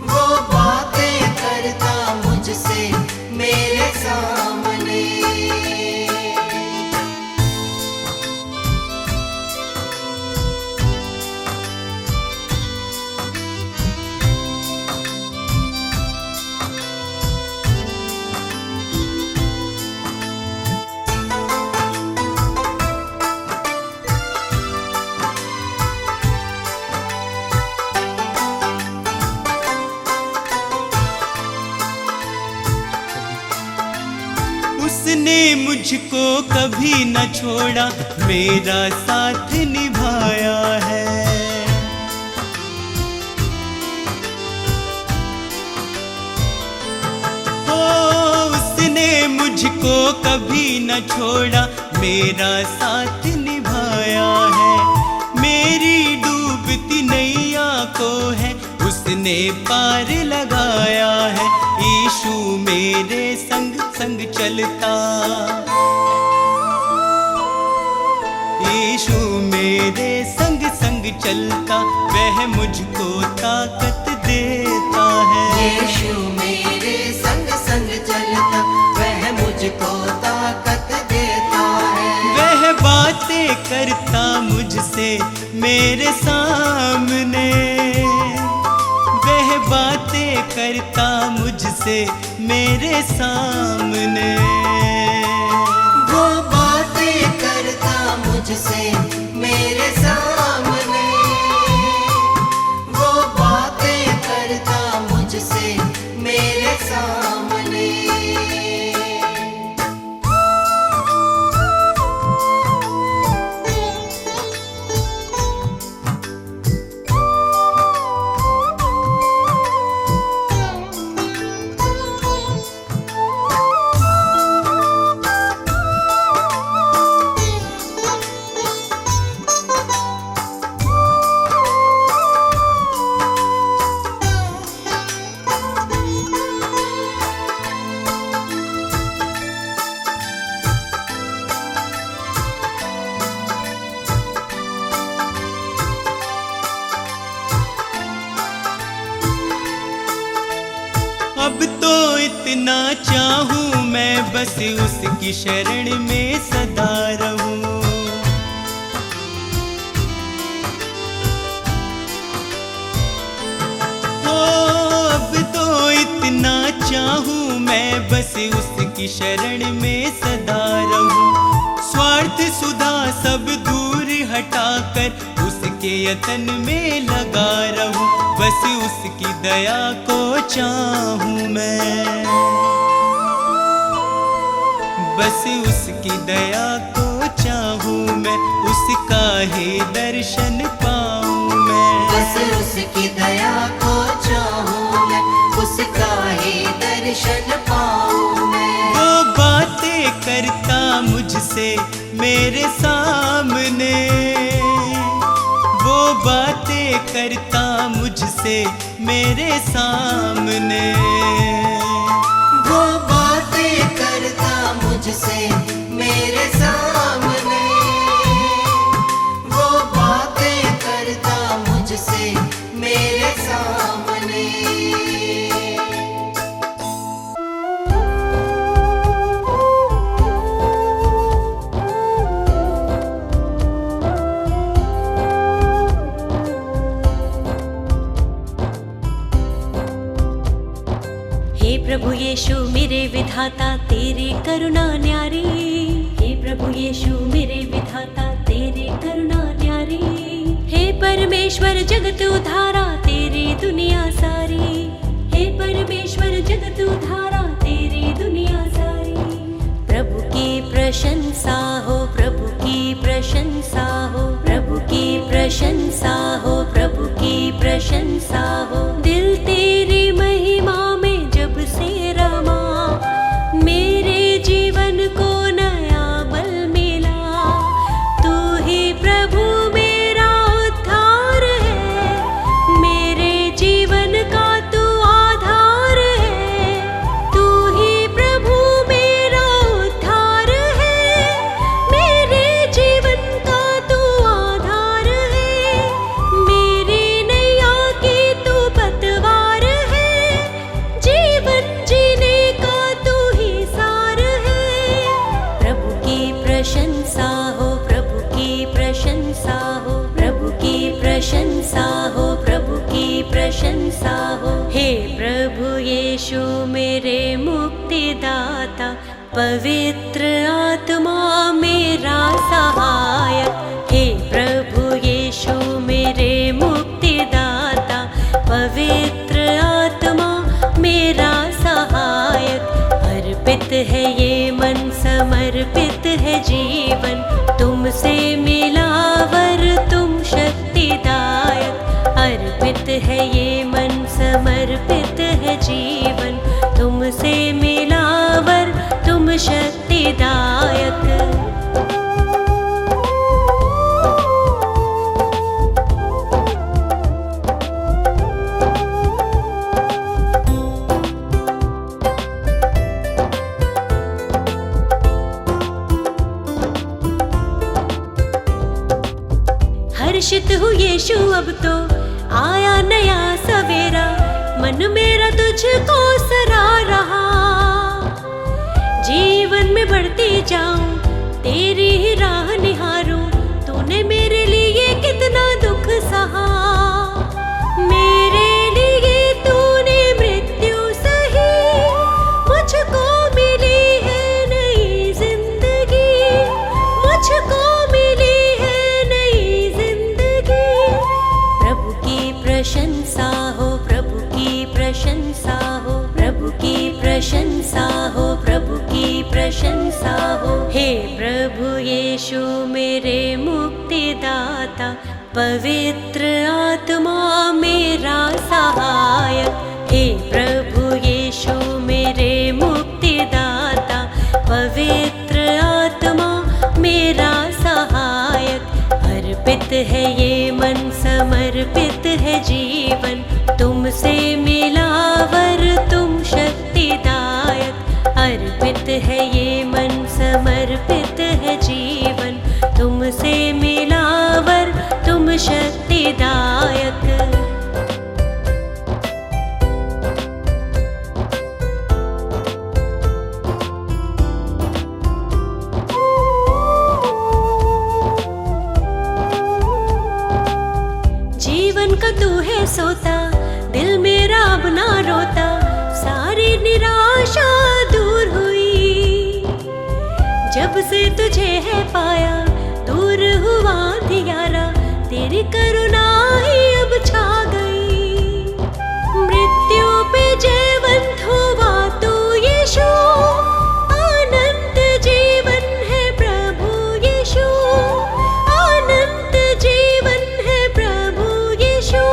वो बातें करता मुझसे मेरे सामने। उसने मुझको कभी न छोड़ा, मेरा साथ निभाया है। ओ उसने मुझको कभी न छोड़ा, मेरा साथ निभाया है। मेरी डूबती नैया को है उसने पार लगाया है। यीशु मेरे संग संग चलता, यीशु मेरे संग संग चलता, वह मुझको ताकत देता है। यीशु मेरे संग संग चलता, वह मुझको ताकत देता है। वह बातें करता मुझसे मेरे सामने, वह बातें करता मुझसे मेरे सामने। वो बातें करता मुझसे मेरे सामने, वो बातें करता मुझसे मेरे सामने। अब तो इतना चाहूं मैं बस उसकी शरण में सदा रहूं। ओ अब तो इतना चाहूं मैं बस उसकी शरण में सदा रहूं। स्वार्थ सुधा सब दूर हटाकर उसके यतन में लगा रहूं। बस उसकी दया को चाहूं मैं, बस उसकी दया को चाहूं मैं, उसका ही दर्शन पाऊं मैं। बस उसकी दया को चाहूं मैं, उसका ही दर्शन पाऊं मैं। वो बातें करता मुझसे मेरे सामने, वो बातें करता मुझसे मेरे सामने। वो बातें करता मुझसे मेरे सामने, वो बातें करता मुझसे मेरे सामने। हे प्रभु यीशु मेरे विधाता तेरी करुणा न्यारी, हे प्रभु यीशु मेरे विधाता तेरी करुणा न्यारी। हे परमेश्वर जगत उद्धारा तेरी दुनिया सारी, हे परमेश्वर जगत उद्धारा तेरी दुनिया सारी। प्रभु की प्रशंसा हो, प्रभु की प्रशंसा हो, प्रभु की प्रशंसा हो, प्रभु की प्रशंसा हो। दिल तेरी महिमा में जब से रमा, मेरे जीवन को नया बल मिला। तू ही प्रभु मेरा उद्धार है, मेरे जीवन का तू आधार है। तू ही प्रभु मेरा उद्धार है, मेरे जीवन का तू आधार है। मेरी नैया की तू पतवार है, जीवन जीने का तू ही सार है। प्रभु की प्रशंसा हो, प्रभु की प्रशंसा हो, प्रभु की प्रशंसा हो, प्रभु की प्रशंसा हो। हे प्रभु यीशु मेरे मुक्तिदाता, पवित्र आत्मा मेरा सहायक। हे प्रभु यीशु मेरे मुक्तिदाता, पवित्र आत्मा मेरा सहायक। अर्पित है ये मन, समर्पित है जीवन, तुमसे मिला वर तुम शक्तिदायक। अर्पित है ये मन, समर्पित है जीवन, तुमसे मिला वर तुम शक्तिदायक। हर्षित हूँ यीशु अब तो आया नया सवेरा, मन मेरा तुझको सरा रहा। जीवन में बढ़ती जाऊं, तेरी ही राह निहारूं, तूने मेरे लिए कितना दुख सहा। मेरे लिए तूने मृत्यु सही, मुझको मिली है नई जिंदगी, मुझको मिली है नई जिंदगी। प्रभु की प्रशंसा हो, प्रभु की प्रशंसा हो, प्रभु की प्रशंसा हो, प्रभु की प्रशंसा हो। हे प्रभु यीशु मेरे मुक्तिदाता, पवित्र आत्मा मेरा सहायक। हे प्रभु यीशु मेरे मुक्तिदाता, पवित्र आत्मा मेरा सहायक। अर्पित है ये मन, समर्पित है जीवन, तुमसे मिला वर तुम शक्तिदायक। अर्पित है ये मन, समर्पित है जीवन, तुमसे मिला वर तुम शक्तिदायक। जीवन का तू है सोता, दिल मेरा अब ना रोता, सारी निराशा दूर हुई। जब से तुझे है पाया, दूर हुआ अंधियारा, तेरी करुणा ही अब छा गई। मृत्यु पे जयवंत हुआ तू यीशु, अनंत जीवन है प्रभु यीशु, अनंत जीवन है प्रभु यीशु।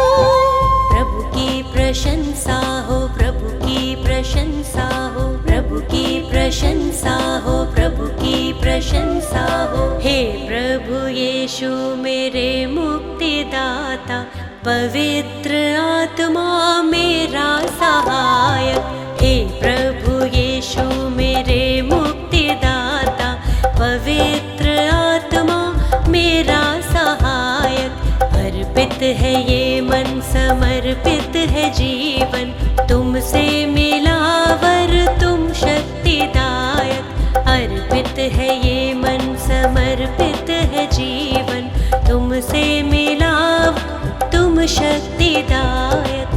प्रभु की प्रशंसा हो, प्रभु की प्रशंसा हो, प्रभु की प्रशंसा हो, प्रभु की प्रशंसा हो। हे प्रभु यीशु मेरे मुक्तिदाता, पवित्र आत्मा मेरा सहायक। हे प्रभु यीशु मेरे मुक्तिदाता, पवित्र आत्मा मेरा सहायक। अर्पित है ये मन, समर्पित है जीवन, तुमसे मिला वर तुम शक्तिदायक। अर्पित है ये मन, समर्पित है जीवन, तुमसे मिला तुम शक्तिदायक।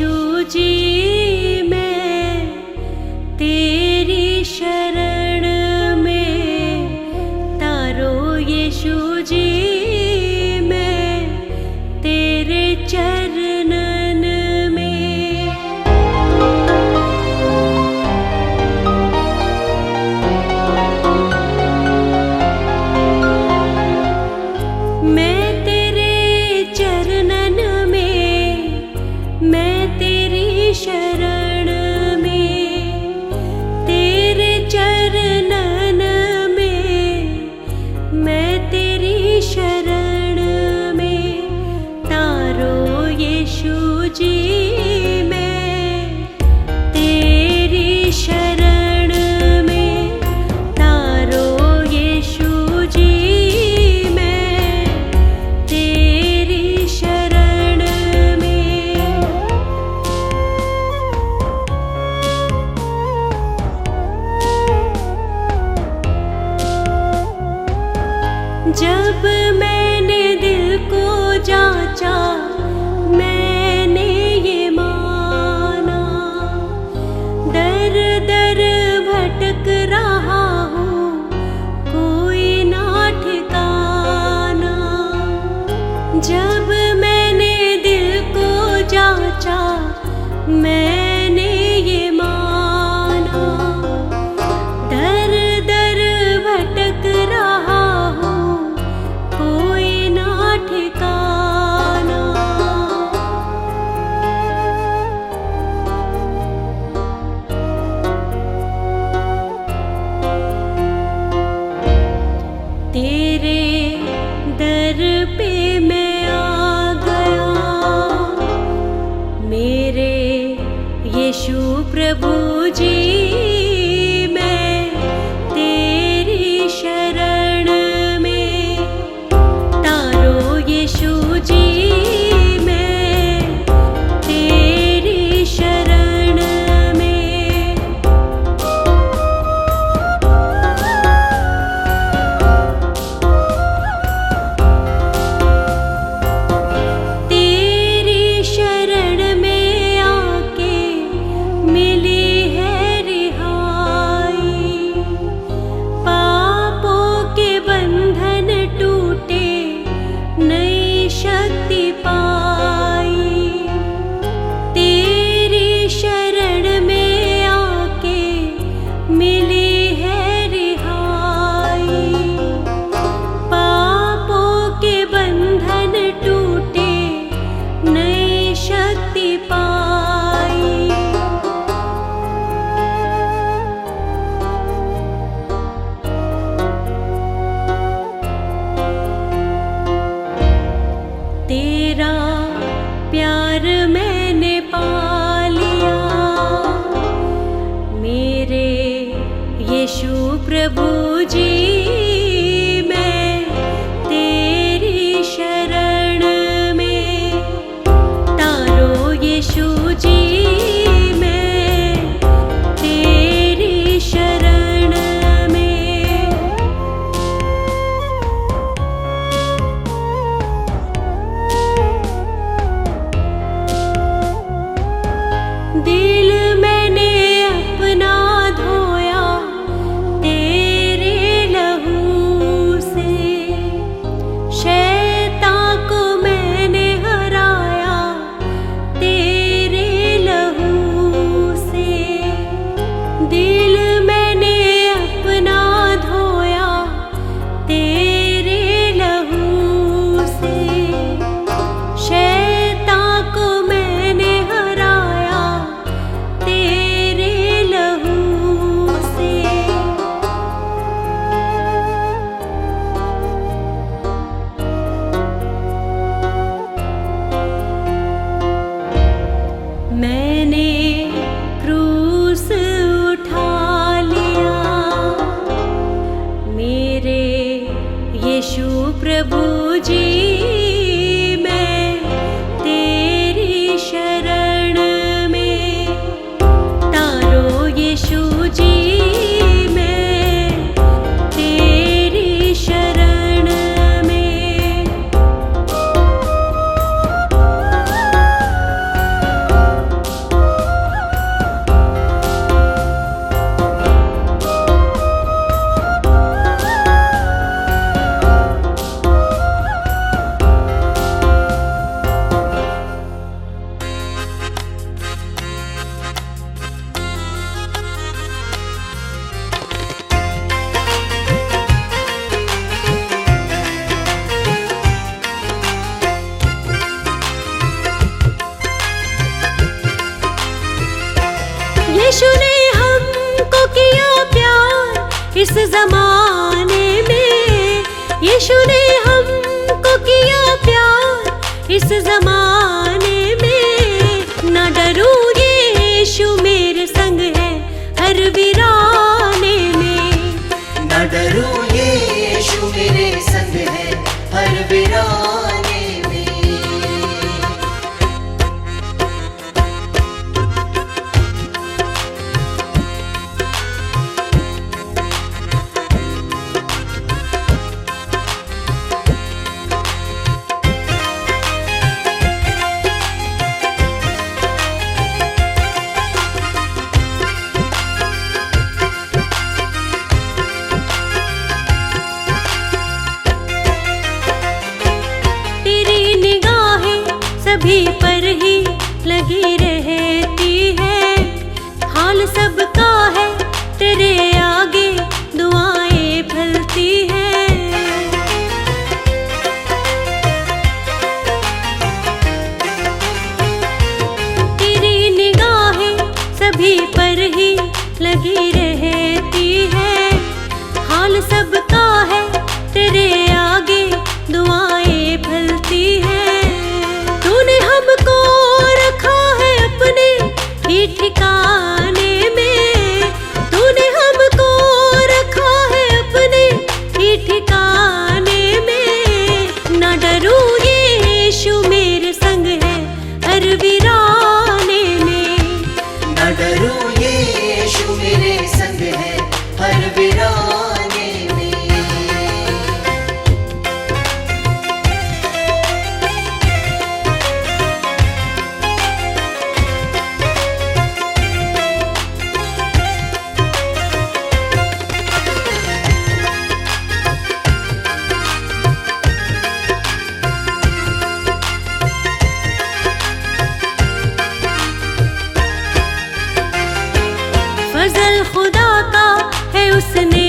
यीशु जी मैं तेरी शरण में तारो यीशु जी मैं तेरे चरणन में। मैं तेरे चरणन में, मैं तेरी शरण में, तेरे चरणन में, मैं तेरी शरण में तारो यीशु जी मैं तेरी शरण में तारो यीशु जी मैं तेरी शरण में। जब मैंने दिल को जांचा मैंने ये माना दर दर भटक रहा हूँ कोई ना ठिकाना। जब मैंने दिल को जांचा मैंने ये माना दर दर भटक रहा हूँ कोई ना ठिकाना। तेरे दर पे मैं आ गया मेरे यीशु प्रभु जी मैं तेरी शरण में तारो यीशु जी मैं तेरी शरण में। तेरी शरण में आके मिली है रिहाई पापों के बंधन टूटे नई शक्ति पाई। तेरी शरण में आके मिली है रिहाई पापों के बंधन टूटे नई शक्ति पाई। तेरा प्यार मैंने पा लिया मेरे यीशु प्रभु जी मैं तेरी शरण में तारो यीशु जी मैं तेरी शरण में। दिल मैंने अपना धोया तेरे लहू से शैतान को मैंने हराया तेरे लहू से। दिल मैंने अपना धोया तेरे लहू से शैतान को मैंने हराया तेरे लहू से। मैंने क्रूस उठा लिया मेरे यीशु प्रभु जी मैं तेरी शरण में तारो यीशु जी मैं तेरी शरण में। यीशु ने हमको किया प्यार इस जमाने में, यीशु ने हमको किया प्यार इस जमाने में। ना डरूं यीशु मेरे संग है हर वीराने में, न डरूं यीशु मेरे संग है हर वीराने में। तेरी निगाहें सभी पर ही लगी रहती है, हाल सबका है तेरे आगे दुआएं फलती है। तेरी निगाहें सभी पर ही लगी रहती है, हाल सबका है तेरे आगे दुआएं फलती है। तूने हमको रखा है अपने ही ठिकाने में, तूने हमको रखा है अपने ही ठिकाने में। ना डरूं यीशु मेरे संग है हर वीराने में, न डरूं यीशु मेरे संग है हर वीराने में। फजल खुदा का है उसने